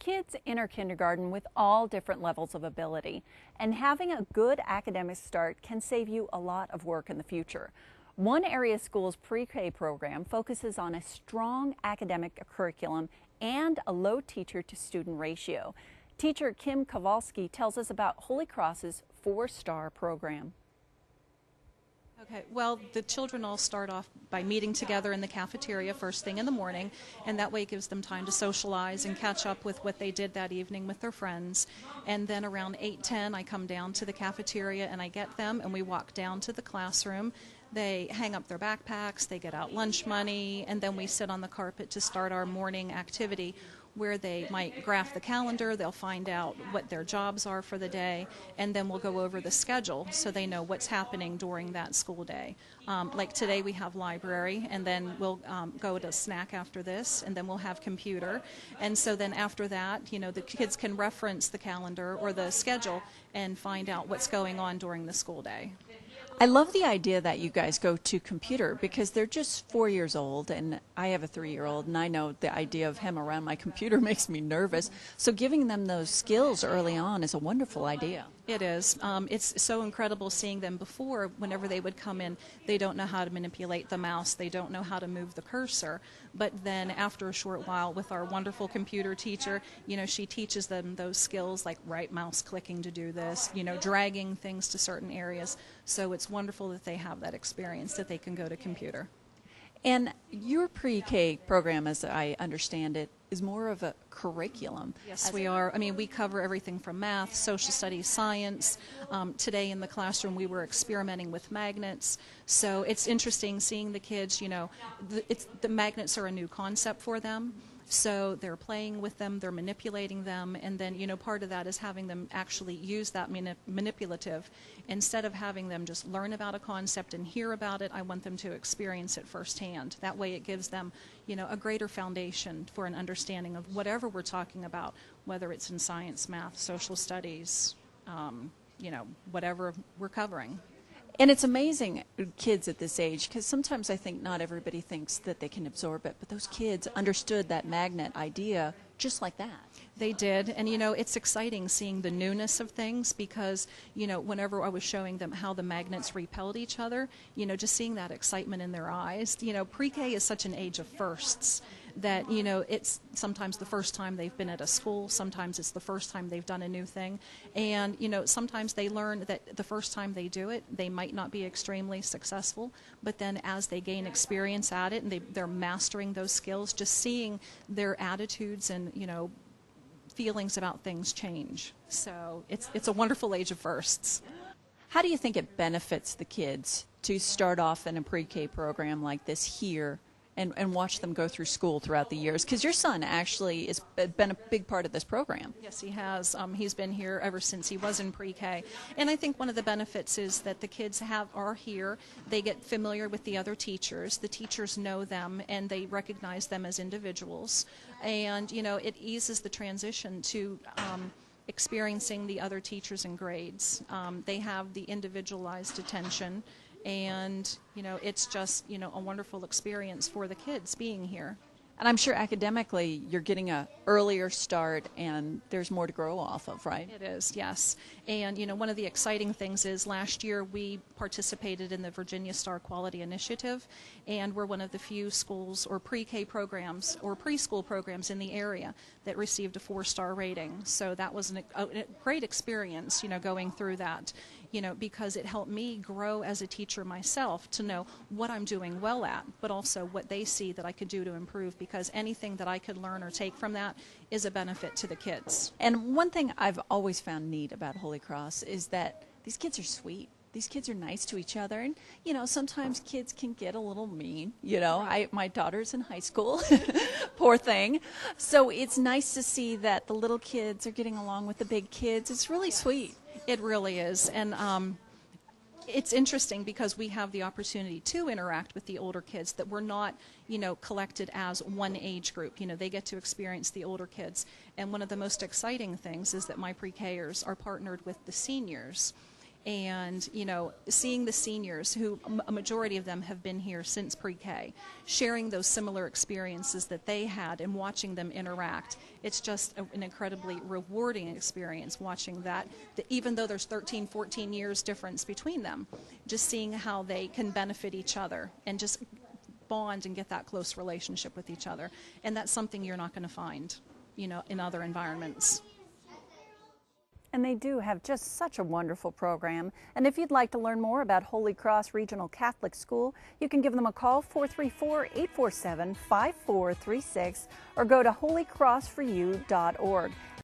Kids enter kindergarten with all different levels of ability, and having a good academic start can save you a lot of work in the future. One area school's pre-K program focuses on a strong academic curriculum and a low teacher-to-student ratio. Teacher Kim Kowalski tells us about Holy Cross's 4-star program. Okay, well, the children all start off by meeting together in the cafeteria first thing in the morning, and that way it gives them time to socialize and catch up with what they did that evening with their friends. And then around 8:10, I come down to the cafeteria and I get them, and we walk down to the classroom. They hang up their backpacks, they get out lunch money, and then we sit on the carpet to start our morning activity, where they might graph the calendar, they'll find out what their jobs are for the day, and then we'll go over the schedule so they know what's happening during that school day. Like today we have library, and then we'll go to snack after this, and then we'll have computer. And so then after that, you know, the kids can reference the calendar or the schedule and find out what's going on during the school day. I love the idea that you guys go to computer because they're just 4 years old, and I have a 3-year-old, and I know the idea of him around my computer makes me nervous. So giving them those skills early on is a wonderful idea. It is. It's so incredible seeing them before. Whenever they would come in, they don't know how to manipulate the mouse. They don't know how to move the cursor. But then after a short while, with our wonderful computer teacher, you know, she teaches them those skills like right mouse clicking to do this, you know, dragging things to certain areas. So it's wonderful that they have that experience, that they can go to computer. And your pre-K program, as I understand it, is more of a curriculum. Yes, we are. I mean, we cover everything from math, social studies, science. Today in the classroom we were experimenting with magnets. So it's interesting seeing the kids, you know, the magnets are a new concept for them. So they're playing with them, they're manipulating them, and then, you know, part of that is having them actually use that manipulative. Instead of having them just learn about a concept and hear about it, I want them to experience it firsthand. That way it gives them, you know, a greater foundation for an understanding of whatever we're talking about, whether it's in science, math, social studies, you know, whatever we're covering. And it's amazing, kids at this age, because sometimes I think not everybody thinks that they can absorb it, but those kids understood that magnet idea just like that. They did, and you know, it's exciting seeing the newness of things because, you know, whenever I was showing them how the magnets repelled each other, you know, just seeing that excitement in their eyes. You know, pre-K is such an age of firsts that, you know, it's sometimes the first time they've been at a school, sometimes it's the first time they've done a new thing, and, you know, sometimes they learn that the first time they do it, they might not be extremely successful, but then as they gain experience at it and they're mastering those skills, just seeing their attitudes and, you know, feelings about things change. So it's a wonderful age of firsts. How do you think it benefits the kids to start off in a pre-K program like this here and watch them go through school throughout the years? Because your son actually has been a big part of this program. Yes, he has. He's been here ever since he was in pre-K. And I think one of the benefits is that the kids are here. They get familiar with the other teachers. The teachers know them, and they recognize them as individuals. And, you know, it eases the transition to experiencing the other teachers and grades. They have the individualized attention. And, you know, it's just, you know, a wonderful experience for the kids being here. And I'm sure academically you're getting an earlier start and there's more to grow off of, right? It is, yes. And, you know, one of the exciting things is last year we participated in the Virginia Star Quality Initiative, and we're one of the few schools or pre-K programs or preschool programs in the area that received a 4-star rating. So that was a great experience, you know, going through that. You know, because it helped me grow as a teacher myself to know what I'm doing well at, but also what they see that I could do to improve, because anything that I could learn or take from that is a benefit to the kids. And one thing I've always found neat about Holy Cross is that these kids are sweet. These kids are nice to each other, and, you know, sometimes kids can get a little mean. You know, my daughter's in high school, poor thing. So it's nice to see that the little kids are getting along with the big kids. It's really sweet. It really is, and it's interesting because we have the opportunity to interact with the older kids, that we're not, you know, collected as one age group. You know, they get to experience the older kids, and one of the most exciting things is that my pre-Kers are partnered with the seniors. And, you know, seeing the seniors, who a majority of them have been here since pre-K, sharing those similar experiences that they had and watching them interact, it's just an incredibly rewarding experience watching that even though there's 13, 14 years difference between them, just seeing how they can benefit each other and just bond and get that close relationship with each other. And that's something you're not going to find, you know, in other environments. And they do have just such a wonderful program. And if you'd like to learn more about Holy Cross Regional Catholic School, you can give them a call, 434-847-5436, or go to holycrossforyou.org.